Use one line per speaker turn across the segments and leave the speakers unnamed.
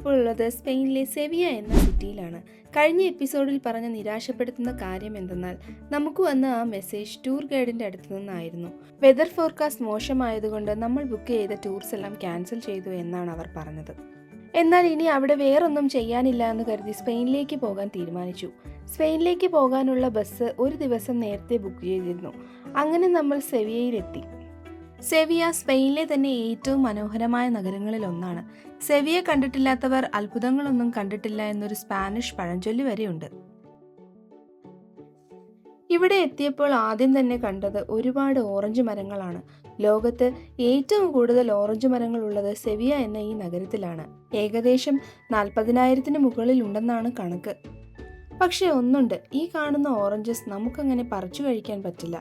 ഇപ്പോൾ ഉള്ളത് സ്പെയിനിലെ സെവിയ എന്ന സിറ്റിയിലാണ്. കഴിഞ്ഞ എപ്പിസോഡിൽ പറഞ്ഞ നിരാശപ്പെടുത്തുന്ന കാര്യം എന്തെന്നാൽ നമുക്ക് വന്ന ആ മെസ്സേജ് ടൂർ ഗൈഡിന്റെ അടുത്തു നിന്നായിരുന്നു. വെതർ ഫോർകാസ്റ്റ് മോശമായതുകൊണ്ട് നമ്മൾ ബുക്ക് ചെയ്ത ടൂർസ് എല്ലാം ക്യാൻസൽ ചെയ്തു എന്നാണ് അവർ പറഞ്ഞത്. എന്നാൽ ഇനി അവിടെ വേറൊന്നും ചെയ്യാനില്ല എന്ന് കരുതി സ്പെയിനിലേക്ക് പോകാൻ തീരുമാനിച്ചു. സ്പെയിനിലേക്ക് പോകാനുള്ള ബസ് ഒരു ദിവസം നേരത്തെ ബുക്ക് ചെയ്തിരുന്നു. അങ്ങനെ നമ്മൾ സെവിയയിലെത്തി. സെവിയ സ്പെയിനിലെ തന്നെ ഏറ്റവും മനോഹരമായ നഗരങ്ങളിൽ ഒന്നാണ്. സെവിയ കണ്ടിട്ടില്ലാത്തവർ അത്ഭുതങ്ങളൊന്നും കണ്ടിട്ടില്ല എന്നൊരു സ്പാനിഷ് പഴഞ്ചൊല്ലി വരെയുണ്ട്. ഇവിടെ എത്തിയപ്പോൾ ആദ്യം തന്നെ കണ്ടത് ഒരുപാട് ഓറഞ്ച് മരങ്ങളാണ്. ലോകത്ത് ഏറ്റവും കൂടുതൽ ഓറഞ്ച് മരങ്ങൾ ഉള്ളത് സെവിയ എന്ന ഈ നഗരത്തിലാണ്. ഏകദേശം 40,000-ന് മുകളിൽ ഉണ്ടെന്നാണ് കണക്ക്. പക്ഷെ ഒന്നുണ്ട്, ഈ കാണുന്ന ഓറഞ്ചസ് നമുക്കങ്ങനെ പറിച്ചു കഴിക്കാൻ പറ്റില്ല.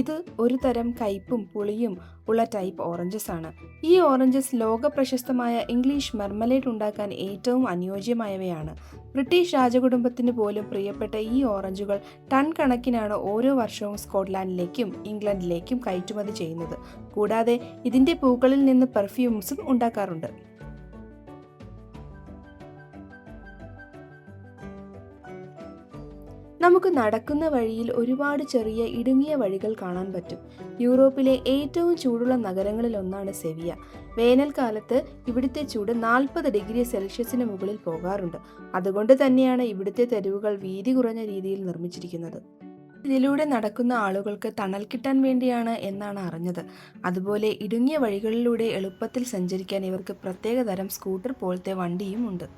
ഇത് ഒരു തരം കയ്പും പുളിയും ഉള്ള ടൈപ്പ് ഓറഞ്ചസ് ആണ്. ഈ ഓറഞ്ചസ് ലോക പ്രശസ്തമായ ഇംഗ്ലീഷ് മെർമലേഡ് ഉണ്ടാക്കാൻ ഏറ്റവും അനുയോജ്യമായവയാണ്. ബ്രിട്ടീഷ് രാജകുടുംബത്തിന് പോലും പ്രിയപ്പെട്ട ഈ ഓറഞ്ചുകൾ ടൺ കണക്കിനാണ് ഓരോ വർഷവും സ്കോട്ട്ലാൻഡിലേക്കും ഇംഗ്ലണ്ടിലേക്കും കയറ്റുമതി ചെയ്യുന്നത്. കൂടാതെ ഇതിന്റെ പൂക്കളിൽ നിന്ന് പെർഫ്യൂംസും ഉണ്ടാക്കാറുണ്ട്. നമുക്ക് നടക്കുന്ന വഴിയിൽ ഒരുപാട് ചെറിയ ഇടുങ്ങിയ വഴികൾ കാണാൻ പറ്റും. യൂറോപ്പിലെ ഏറ്റവും ചൂടുള്ള നഗരങ്ങളിൽ ഒന്നാണ് സെവിയ. വേനൽക്കാലത്ത് ഇവിടുത്തെ ചൂട് 40 ഡിഗ്രി സെൽഷ്യസിന് മുകളിൽ പോകാറുണ്ട്. അതുകൊണ്ട് തന്നെയാണ് ഇവിടുത്തെ തെരുവുകൾ വീതി കുറഞ്ഞ രീതിയിൽ നിർമ്മിച്ചിരിക്കുന്നത്. ഇതിലൂടെ നടക്കുന്ന ആളുകൾക്ക് തണൽ കിട്ടാൻ വേണ്ടിയാണ് എന്നാണ് അറിഞ്ഞത്. അതുപോലെ ഇടുങ്ങിയ വഴികളിലൂടെ എളുപ്പത്തിൽ സഞ്ചരിക്കാൻ ഇവർക്ക് പ്രത്യേക തരം സ്കൂട്ടർ പോലത്തെ വണ്ടിയും ഉണ്ട്.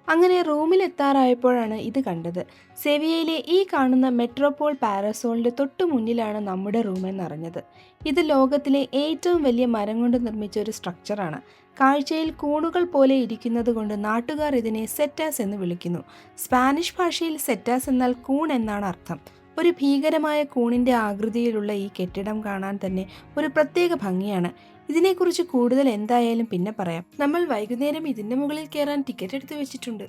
അങ്ങനെ റൂമിലെത്താറായപ്പോഴാണ് ഇത് കണ്ടത്. സെവിയയിലെ ഈ കാണുന്ന മെട്രോപോൾ പാരസോളിന്റെ തൊട്ടു മുന്നിലാണ് നമ്മുടെ റൂം എന്നറിഞ്ഞത്. ഇത് ലോകത്തിലെ ഏറ്റവും വലിയ മരം കൊണ്ട് നിർമ്മിച്ച ഒരു സ്ട്രക്ചറാണ്. കാഴ്ചയിൽ കൂണുകൾ പോലെ ഇരിക്കുന്നത് കൊണ്ട് നാട്ടുകാർ ഇതിനെ സെറ്റാസ് എന്ന് വിളിക്കുന്നു. സ്പാനിഷ് ഭാഷയിൽ സെറ്റാസ് എന്നാൽ കൂൺ എന്നാണ് അർത്ഥം. ഒരു ഭീകരമായ കൂണിന്റെ ആകൃതിയിലുള്ള ഈ കെട്ടിടം കാണാൻ തന്നെ ഒരു പ്രത്യേക ഭംഗിയാണ്. ഇതിനെക്കുറിച്ച് കൂടുതൽ എന്തായാലും പിന്നെ പറയാം. നമ്മൾ വൈകുന്നേരം ഇതിന്റെ മുകളിൽ കയറാൻ ടിക്കറ്റ് എടുത്ത് വെച്ചിട്ടുണ്ട്.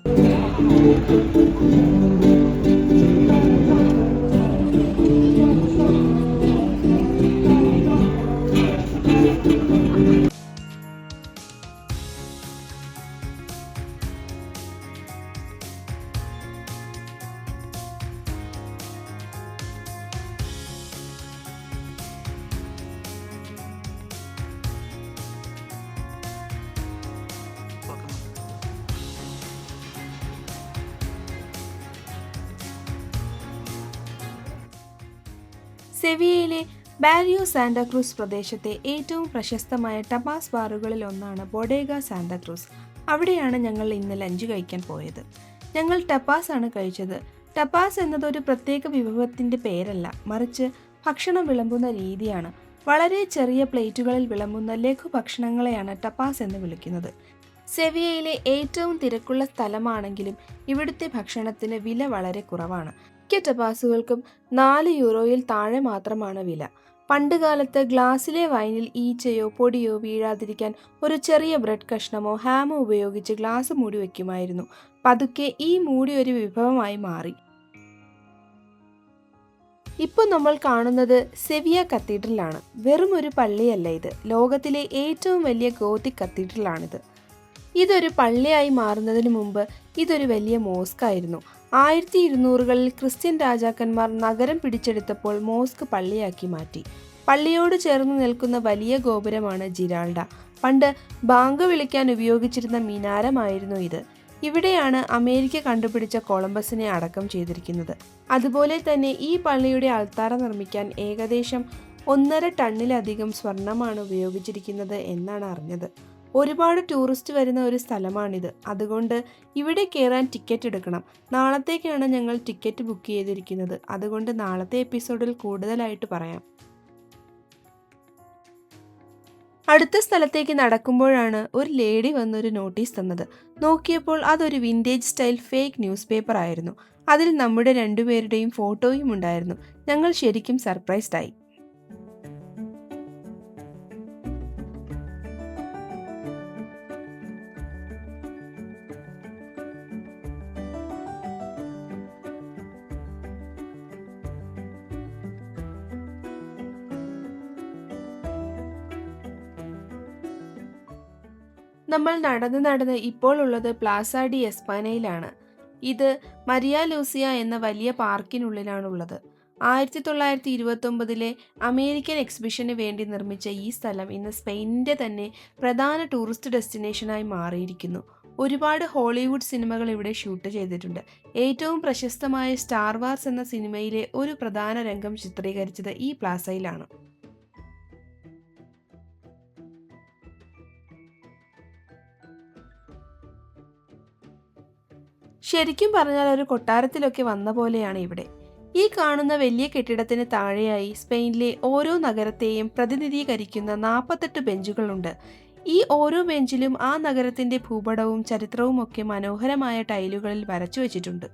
സെവിയയിലെ ബാരിയോ സാന്താക്രൂസ് പ്രദേശത്തെ ഏറ്റവും പ്രശസ്തമായ ടപാസ് ബാറുകളിൽ ഒന്നാണ് ബൊഡേഗ സാന്താക്രൂസ്. അവിടെയാണ് ഞങ്ങൾ ഇന്ന് ലഞ്ച് കഴിക്കാൻ പോയത്. ഞങ്ങൾ ടപാസ് ആണ് കഴിച്ചത്. ടപാസ് എന്നത് ഒരു പ്രത്യേക വിഭവത്തിൻ്റെ പേരല്ല, മറിച്ച് ഭക്ഷണം വിളമ്പുന്ന രീതിയാണ്. വളരെ ചെറിയ പ്ലേറ്റുകളിൽ വിളമ്പുന്ന ലഘു ഭക്ഷണങ്ങളെയാണ് ടപാസ് എന്ന് വിളിക്കുന്നത്. സെവിയയിലെ ഏറ്റവും തിരക്കുള്ള സ്ഥലമാണെങ്കിലും ഇവിടുത്തെ ഭക്ഷണത്തിന് വില വളരെ കുറവാണ്. മിക്ക ടപാസുകൾക്കും 4 യൂറോയിൽ താഴെ മാത്രമാണ് വില. പണ്ടുകാലത്ത് ഗ്ലാസ്സിലെ വൈനിൽ ഈച്ചയോ പൊടിയോ വീഴാതിരിക്കാൻ ഒരു ചെറിയ ബ്രെഡ് കഷ്ണമോ ഹാമോ ഉപയോഗിച്ച് ഗ്ലാസ് മൂടി വയ്ക്കുമായിരുന്നു. പതുക്കെ ഈ മൂടി ഒരു വിഭവമായി മാറി. ഇപ്പോൾ നമ്മൾ കാണുന്നത് സെവിയ കത്തീഡ്രലാണ്. വെറും ഒരു പള്ളിയല്ല ഇത്. ലോകത്തിലെ ഏറ്റവും വലിയ ഗോത്തിക് കത്തീഡ്രലാണിത്. ഇതൊരു പള്ളിയായി മാറുന്നതിന് മുമ്പ് ഇതൊരു വലിയ മോസ്ക് ആയിരുന്നു. 1200-കളിൽ ക്രിസ്ത്യൻ രാജാക്കന്മാർ നഗരം പിടിച്ചെടുത്തപ്പോൾ മോസ്ക് പള്ളിയാക്കി മാറ്റി. പള്ളിയോട് ചേർന്ന് നിൽക്കുന്ന വലിയ ഗോപുരമാണ് ജിരാൾഡ. പണ്ട് ബാങ്ക് വിളിക്കാൻ ഉപയോഗിച്ചിരുന്ന മിനാരമായിരുന്നു ഇത്. ഇവിടെയാണ് അമേരിക്ക കണ്ടുപിടിച്ച കൊളംബസിനെ അടക്കം ചെയ്തിരിക്കുന്നത്. അതുപോലെ തന്നെ ഈ പള്ളിയുടെ അൾത്താര നിർമ്മിക്കാൻ ഏകദേശം 1.5 ടണ്ണിലധികം സ്വർണമാണ് ഉപയോഗിച്ചിരിക്കുന്നത് എന്നാണ് അറിഞ്ഞത്. ഒരുപാട് ടൂറിസ്റ്റ് വരുന്ന ഒരു സ്ഥലമാണിത്. അതുകൊണ്ട് ഇവിടെ കയറാൻ ടിക്കറ്റ് എടുക്കണം. നാളത്തേക്കാണ് ഞങ്ങൾ ടിക്കറ്റ് ബുക്ക് ചെയ്തിരിക്കുന്നത്. അതുകൊണ്ട് നാളത്തെ എപ്പിസോഡിൽ കൂടുതലായിട്ട് പറയാം. അടുത്ത സ്ഥലത്തേക്ക് നടക്കുമ്പോഴാണ് ഒരു ലേഡി വന്നൊരു നോട്ടീസ് തന്നത്. നോക്കിയപ്പോൾ അതൊരു vintage style fake news paper ആയിരുന്നു. അതിൽ നമ്മുടെ രണ്ടുപേരുടെയും ഫോട്ടോയും ഉണ്ടായിരുന്നു. ഞങ്ങൾ ശരിക്കും സർപ്രൈസ്ഡ് ആയി. നമ്മൾ നടന്ന് നടന്ന് ഇപ്പോൾ ഉള്ളത് പ്ലാസ ഡി എസ്പാനയിലാണ്. ഇത് മരിയ ലൂസിയ എന്ന വലിയ പാർക്കിനുള്ളിലാണുള്ളത്. 1929 അമേരിക്കൻ എക്സിബിഷന് വേണ്ടി നിർമ്മിച്ച ഈ സ്ഥലം ഇന്ന് സ്പെയിനിൻ്റെ തന്നെ പ്രധാന ടൂറിസ്റ്റ് ഡെസ്റ്റിനേഷനായി മാറിയിരിക്കുന്നു. ഒരുപാട് ഹോളിവുഡ് സിനിമകൾ ഇവിടെ ഷൂട്ട് ചെയ്തിട്ടുണ്ട്. ഏറ്റവും പ്രശസ്തമായ സ്റ്റാർ വാർസ് എന്ന സിനിമയിലെ ഒരു പ്രധാന രംഗം ചിത്രീകരിച്ചത് ഈ പ്ലാസയിലാണ്. ശരിക്കും പറഞ്ഞാൽ ഒരു കൊട്ടാരത്തിലൊക്കെ വന്ന പോലെയാണ് ഇവിടെ. ഈ കാണുന്ന വലിയ കെട്ടിടത്തിന് താഴെയായി സ്പെയിനിലെ ഓരോ നഗരത്തെയും പ്രതിനിധീകരിക്കുന്ന 48 ബെഞ്ചുകളുണ്ട്. ഈ ഓരോ ബെഞ്ചിലും ആ നഗരത്തിന്റെ ഭൂപടവും ചരിത്രവും ഒക്കെ മനോഹരമായ ടൈലുകളിൽ വരച്ചു വച്ചിട്ടുണ്ട്.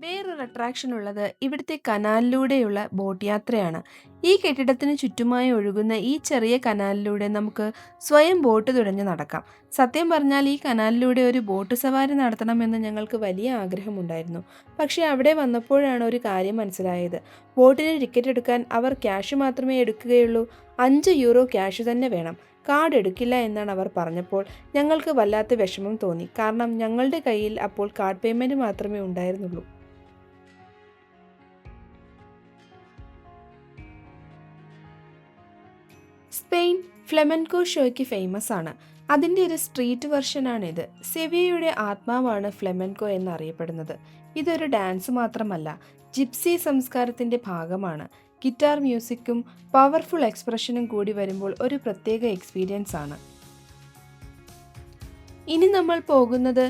വേറൊരു അട്രാക്ഷൻ ഉള്ളത് ഇവിടുത്തെ കനാലിലൂടെയുള്ള ബോട്ട് യാത്രയാണ്. ഈ കെട്ടിടത്തിന് ചുറ്റുമായി ഒഴുകുന്ന ഈ ചെറിയ കനാലിലൂടെ നമുക്ക് സ്വയം ബോട്ട് തുഴഞ്ഞ് നടക്കാം. സത്യം പറഞ്ഞാൽ ഈ കനാലിലൂടെ ഒരു ബോട്ട് സവാരി നടത്തണമെന്ന് ഞങ്ങൾക്ക് വലിയ ആഗ്രഹമുണ്ടായിരുന്നു. പക്ഷേ അവിടെ വന്നപ്പോഴാണ് ഒരു കാര്യം മനസ്സിലായത്. ബോട്ടിന് ടിക്കറ്റ് എടുക്കാൻ അവർ ക്യാഷ് മാത്രമേ എടുക്കുകയുള്ളൂ. 5 യൂറോ ക്യാഷ് തന്നെ വേണം. കാർഡ് എടുക്കില്ല എന്നാണ് അവർ പറഞ്ഞപ്പോൾ ഞങ്ങൾക്ക് വല്ലാത്ത വിഷമം തോന്നി. കാരണം ഞങ്ങളുടെ കയ്യിൽ അപ്പോൾ കാർഡ് പേയ്മെൻറ്റ് മാത്രമേ ഉണ്ടായിരുന്നുള്ളൂ. സ്പെയിൻ ഫ്ലെമൻകോ ഷോയ്ക്ക് ഫേമസ് ആണ്. അതിൻ്റെ ഒരു സ്ട്രീറ്റ് വെർഷനാണിത്. സെവിയയുടെ ആത്മാവാണ് ഫ്ലെമൻകോ എന്നറിയപ്പെടുന്നത്. ഇതൊരു ഡാൻസ് മാത്രമല്ല, ജിപ്സി സംസ്കാരത്തിൻ്റെ ഭാഗമാണ്. ഗിറ്റാർ മ്യൂസിക്കും പവർഫുൾ എക്സ്പ്രഷനും കൂടി വരുമ്പോൾ ഒരു പ്രത്യേക എക്സ്പീരിയൻസ് ആണ്. ഇനി നമ്മൾ പോകുന്നത്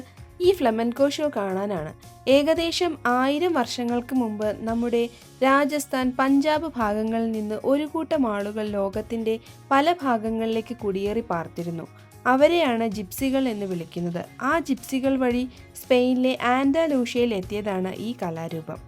ഈ ഫ്ലെമൻകോ ഷോ കാണാനാണ്. ഏകദേശം 1000 വർഷങ്ങൾക്ക് മുമ്പ് നമ്മുടെ രാജസ്ഥാൻ, പഞ്ചാബ് ഭാഗങ്ങളിൽ നിന്ന് ഒരു കൂട്ടം ആളുകൾ ലോകത്തിൻ്റെ പല ഭാഗങ്ങളിലേക്ക് കുടിയേറി പാർത്തിരുന്നു. അവരെയാണ് ജിപ്സികൾ എന്ന് വിളിക്കുന്നത്. ആ ജിപ്സികൾ വഴി സ്പെയിനിലെ ആൻഡാലൂഷ്യയിൽ എത്തിയതാണ് ഈ കലാരൂപം.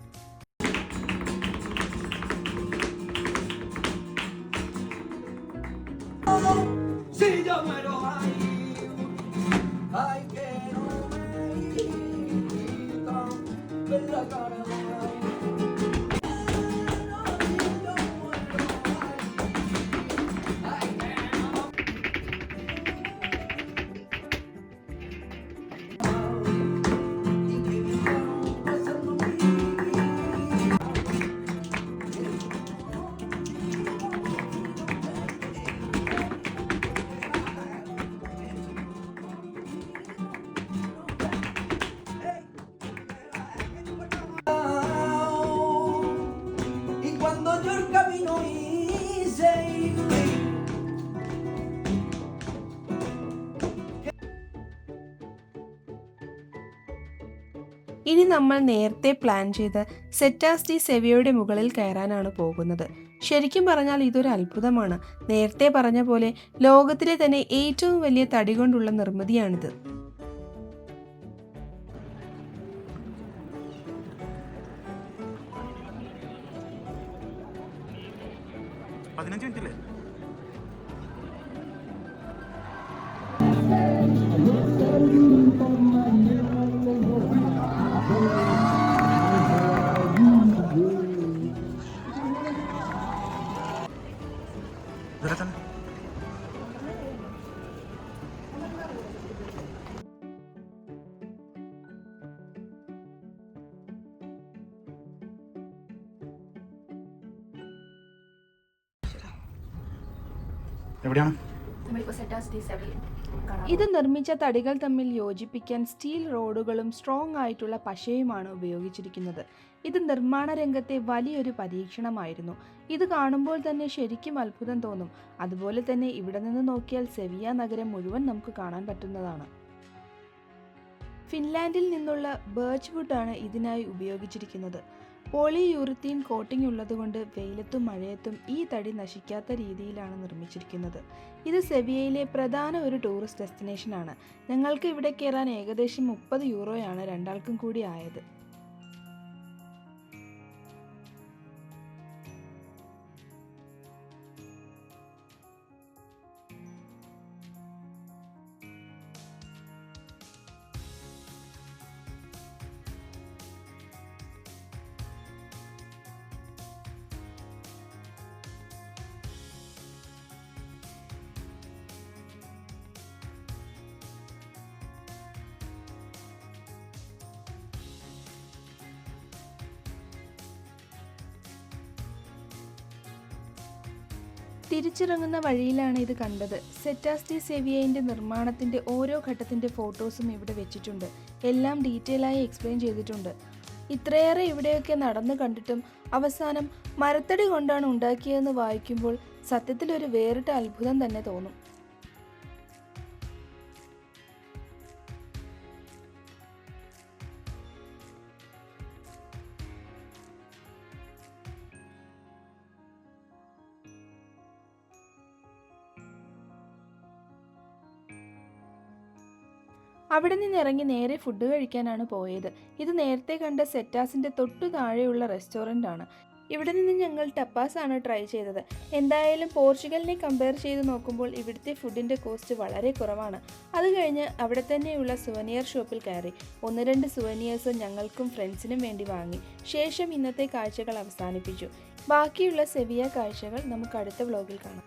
ഇനി നമ്മൾ നേരത്തെ പ്ലാൻ ചെയ്ത് സെറ്റാസ് ഡി സെവിയയുടെ മുകളിൽ കയറാനാണ് പോകുന്നത്. ശരിക്കും പറഞ്ഞാൽ ഇതൊരു അത്ഭുതമാണ്. നേരത്തെ പറഞ്ഞ പോലെ ലോകത്തിലെ തന്നെ ഏറ്റവും വലിയ തടി കൊണ്ടുള്ള നിർമ്മിതിയാണിത്. ഇത് നിർമ്മിച്ച തടികൾ തമ്മിൽ യോജിപ്പിക്കാൻ സ്റ്റീൽ റോഡുകളും സ്ട്രോങ് ആയിട്ടുള്ള പശയുമാണ് ഉപയോഗിച്ചിരിക്കുന്നത്. ഇത് നിർമ്മാണ രംഗത്തെ വലിയൊരു പരീക്ഷണമായിരുന്നു. ഇത് കാണുമ്പോൾ തന്നെ ശരിക്കും അത്ഭുതം തോന്നും. അതുപോലെ തന്നെ ഇവിടെ നിന്ന് നോക്കിയാൽ സെവിയ നഗരം മുഴുവൻ നമുക്ക് കാണാൻ പറ്റുന്നതാണ്. ഫിൻലാൻഡിൽ നിന്നുള്ള ബേർച്ച് വുഡാണ് ഇതിനായി ഉപയോഗിച്ചിരിക്കുന്നത്. പോളിയൂറിത്തീൻ കോട്ടിംഗ് ഉള്ളതുകൊണ്ട് വെയിലത്തും മഴയത്തും ഈ തടി നശിക്കാത്ത രീതിയിലാണ് നിർമ്മിച്ചിരിക്കുന്നത്. ഇത് സെവിയയിലെ പ്രധാന ഒരു ടൂറിസ്റ്റ് ഡെസ്റ്റിനേഷനാണ്. ഞങ്ങൾക്ക് ഇവിടെ കയറാൻ ഏകദേശം 30 യൂറോയാണ് രണ്ടാൾക്കും കൂടി ആയത്. തിരിച്ചിറങ്ങുന്ന വഴിയിലാണ് ഇത് കണ്ടത്. സെറ്റാസ് ഡി സെവിയയുടെ നിർമ്മാണത്തിന്റെ ഓരോ ഘട്ടത്തിന്റെ ഫോട്ടോസും ഇവിടെ വെച്ചിട്ടുണ്ട്. എല്ലാം ഡീറ്റെയിൽ ആയി എക്സ്പ്ലെയിൻ ചെയ്തിട്ടുണ്ട്. ഇത്രയേറെ ഇവിടെയൊക്കെ നടന്നു കണ്ടിട്ടും അവസാനം മരത്തടി കൊണ്ടാണ് ഉണ്ടാക്കിയതെന്ന് വായിക്കുമ്പോൾ സത്യത്തിൽ ഒരു വേറിട്ട അത്ഭുതം തന്നെ തോന്നും. അവിടെ നിന്നിറങ്ങി നേരെ ഫുഡ് കഴിക്കാനാണ് പോയത്. ഇത് നേരത്തെ കണ്ട സെറ്റാസിന്റെ തൊട്ടു താഴെയുള്ള റെസ്റ്റോറൻ്റ് ആണ്. ഇവിടെ നിന്ന് ഞങ്ങൾ ടപ്പാസ് ആണ് ട്രൈ ചെയ്തത്. എന്തായാലും പോർച്ചുഗലിനെ കമ്പയർ ചെയ്ത് നോക്കുമ്പോൾ ഇവിടുത്തെ ഫുഡിന്റെ കോസ്റ്റ് വളരെ കുറവാണ്. അത് കഴിഞ്ഞ് അവിടെ തന്നെയുള്ള സുവനിയർ ഷോപ്പിൽ കയറി 1-2 സുവനിയേഴ്സ് ഞങ്ങൾക്കും ഫ്രണ്ട്സിനും വേണ്ടി വാങ്ങി. ശേഷം ഇന്നത്തെ കാഴ്ചകൾ അവസാനിപ്പിച്ചു. ബാക്കിയുള്ള സെവിയ കാഴ്ചകൾ നമുക്ക് അടുത്ത വ്ലോഗിൽ കാണാം.